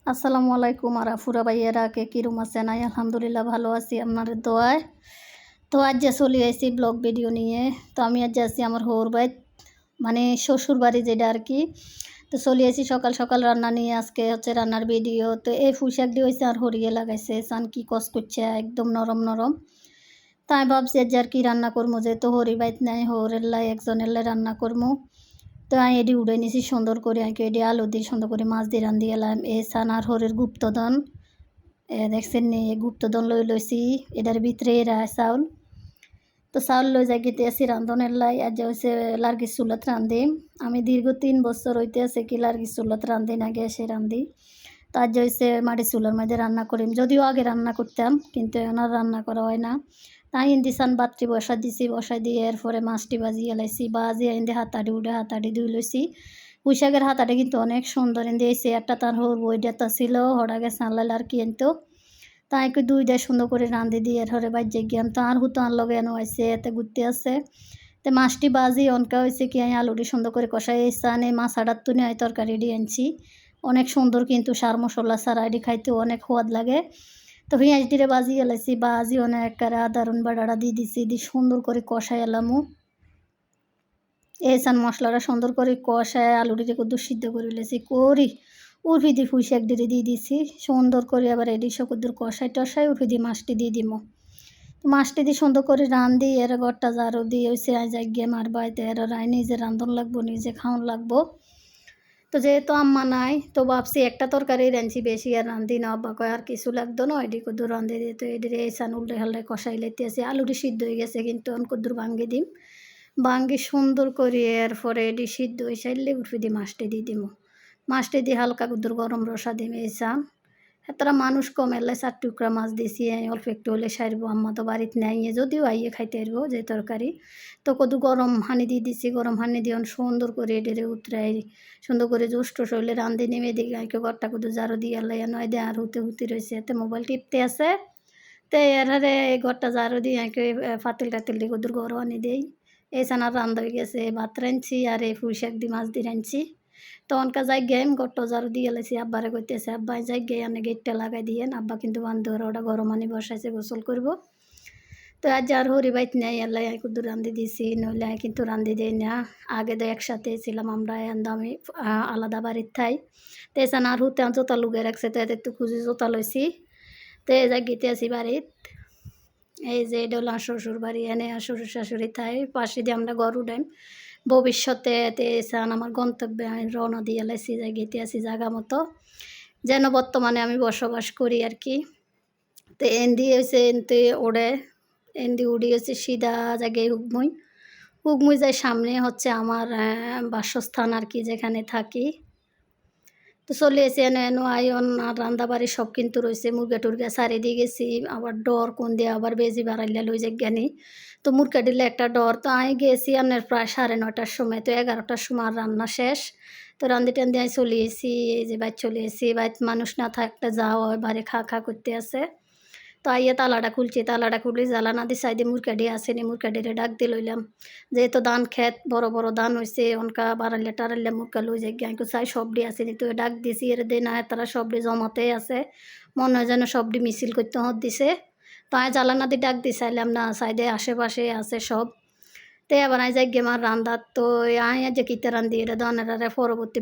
আসসালামু আলাইকুম আর আফুরা ভাইয়েরা কে কিরম আছেন? আলহামদুলিল্লাহ ভালো আছি আপনাদের দোয়ায়। তো আজ যে চলে আইছি ব্লগ ভিডিও নিয়ে। তো আমি আজ যাচ্ছি আমার হৌর বাইত, মানে শ্বশুর বাড়ি যেটা আর কি। তো চলে আইছি সকাল সকাল রান্না নিয়ে, আজকে হচ্ছে রান্নার ভিডিও। তো এই পুঁইশাক দিয়ে হয়েছে আর হরিয়ে লাগাইছে, চান কি কস করছে একদম নরম নরম। তাই ভাবছি আজ আর কি রান্না করবো, যেহেতু হরি বাইত নাই, হৌরের লাই একজনের লাই রান্না করবো। তো আমি এটি উড়ে নিছি সুন্দর করে, আমি এটি আলু দিয়ে সুন্দর করে মাছ দিয়ে রান্ধি এলাম। এ সানার হরের গুপ্তধন দেখছেন নি, গুপ্তধন লইছি এটার ভিতরে এরা চাউল। তো চাউল লই যাই গেতে আছি রান্ধনের লাই। আজ হচ্ছে লার্গির চুলত রান্ধি। আমি দীর্ঘ 3 বছর হইতে আছে কি লার্গির চুলত রান্ধি না, গ্যাসে রান্ধি। তো আজ হচ্ছে মাটির চুলার মধ্যে রান্না করিম, যদিও আগে রান্না করতাম কিন্তু এখন আর রান্না করা হয় না। তাই ইন্দিসান বাত্রি বসা দিছি, বসাই দিয়ে এরপরে মাছটি বাজিয়ে লাইছি, বাজিয়ে ইন্দি হাতাড়ি উঠে হাতাড়ি ধুই লইছি। পুঁইশাকের হাতাটা কিন্তু অনেক সুন্দর, ইন্দি এই চেয়ারটা তার হোর বইটা ছিল হড়া গেছে আনলাইল আর কি আনতো। তাই একটু দুইটা সুন্দর করে রাঁধে দিয়ে এরপরে বাজ্যে গিয়াম। তো আর হুতো আনলগে এনো আইসে এতে ঘুরতে আছে। তো মাছটি বাজি অনকা হয়েছে কি, আমি আলুটি সুন্দর করে কষাই আনে মাছ আটার তুনে আমি তরকারি দিয়ে আনছি। অনেক সুন্দর কিন্তু সার মশলা ছাড়া এটি খাইতে অনেক স্বাদ লাগে। তো পেঁয়াজ দিয়ে বাজি এলাইছি, বাজি অনেক আদা রসুন বাটাটা দিয়ে দিছি, দিয়ে সুন্দর করে কষাই এলামু। এসান মশলাটা সুন্দর করে কষায় আলুটিকে কদ্দুর সিদ্ধ করে লেছি করি উর্ফি দিয়ে পুঁইশাক দিয়ে দিয়ে দিছি সুন্দর করে। আবার এটি কদ্দুর কষাই টষাই উর্ফি দিয়ে মাছটি দিয়ে দিব। মাছটি দিয়ে সুন্দর করে রান্ধি, এর ঘরটা ঝাড়ু দিয়ে হয়েছে যাই গিয়ে মার বাড়িতে এর রায় নিজে রান্ধন লাগবো, নিজে খাওয়ান লাগবো। তো যেহেতু আম্মা নাই তো ভাবছি একটা তরকারি রাঁধছি, বেশি আর রান্ধি না। আব্বা কয় আর কিছু লাগতো না, এটি কদ্দুর রান্ধে দিয়ে। তো এটি এসান উল্টে হাল্টে কষাই লেতে আছে, আলুটি সিদ্ধ হয়ে গেছে কিন্তু আমি কদ্দুর ভাঙ্গি দিম। ভাঙ্গি সুন্দর করে এরপরে এটি সিদ্ধ হয়ে সাইলে উঠে দিয়ে মাছটি দিয়ে দিব। মাছটি দিয়ে হালকা কদ্দুর গরম রসা দিম এসান। এতটা মানুষ কম এলে 4 টুকরা মাছ দিছি, অল্প একটু হলে সারবো। আম্মা তো বাড়িতে নাই, যদিও আইয়ে খাইতে পারবো যে তরকারি। তো কদু গরম হানি দিয়ে দিছি, গরম হানি দিয়ে সুন্দর করে এডেরে উতরাই সুন্দর করে জোষ্ট শৈলে রান্ধি নেমে দিই গাইকে ঘরটা কদু জারো দিয়ে আল্লাহ নয় দিয়ে আর হুতে রয়েছে, এতে মোবাইল টিপতে আছে। তো এরারে এই ঘরটা জারো দিয়ে আঁকে পাতিল টাতিল দিয়ে কদুর গরম আনি দেই। এই চানার রান্ধা হয়ে গেছে, ভাত রাঁধছি আর এই পুঁইশাক দিয়ে মাছ দিয়ে রাঁধছি। তো অনকা যাই গেম গট্ট ঝাড়ু দিয়ে গেলেছি, আব্বারে কইতেছে আব্বাই যাই গে আনে গেটটা লাগাই দিয়েন। আব্বা কিন্তু বান্ধব ওটা গরম আনি বসাইছে, গোসল করবো। তো আজ আর হরি বাইত নেই, আল্লাহ কুদ্দু রান্ধি দিছি, নইলে কিন্তু রান্ধি দেই না। আগে তো একসাথে ছিলাম আমরা, আমি আলাদা বাড়ির থাই। তো এসান আর হুতে জোতা লুগে রাখছে, তো এদের তো খুঁজি জোতা লইছি। তো এই যাই গীতে আছি বাড়িত। এই যে এটা হলো শ্বশুর বাড়ি, এনে শ্বশুর শাশুড়ি থাই, পাশে দিয়ে আমরা ঘর উঠাই। ভবিষ্যতে চান আমার গন্তব্যে আমি রওনা দিয়ে লাইছি, যাই গেতে আছি জায়গা মতো, যেন বর্তমানে আমি বসবাস করি আর কি। তো এন্দি হয়েছে এনতে ওড়ে, এন্দি উড়ি হচ্ছে সিধা জায়গায় হুগমুই যায় সামনে হচ্ছে আমার বাসস্থান আর কি, যেখানে থাকি। তো চলে এসে এনো আয়ন আর রান্না বাড়ি সব কিন্তু রয়েছে, মুরগা টুরগা সারি দিয়ে গেছি। আবার ডর কোন দিয়ে আবার বেজি বাড়াইলে লই যাই জ্ঞানী। তো মুরগা দিলে একটা ডর, তো আমি গেছি আপনার প্রায় 9:30টার সময়। তো 11টার সময় আর রান্না শেষ। তো রান্ধি টান্ধি আমি চলে এসি, এই যে বাইর চলে এসি, বাইর মানুষ না থাকতে যাওয়া হয়, বাড়ি খা করতে আছে। তো আইয়ে তালাটা খুলছি, তালাটা খুলে জ্বালা না দিয়ে সাইডে মুরগাডি আসেনি, মুরগাডিরে ডাক দিয়ে লইলাম। যেহেতু ধান খেত বড় বড় ধান হয়েছে, অনকা বাড়াইলে টারাইলে মুরগা লই যাই গাঁকে চাই সবডি আসেনি। তো ডাক দিছি এর দে না, তারা সবডি জমাতেই আছে, মনে হয় যেন সবডি মিছিল করতে হত দিছে। তো আয় জ্বালা না দিয়ে ডাক দিয়ে চাইলাম না, সাইডে আশেপাশে আছে সব। তো এবার আই যাই গেমার রান্ধার। তো আয় যে কিতে রান্ধি এটা ধনের পরবর্তী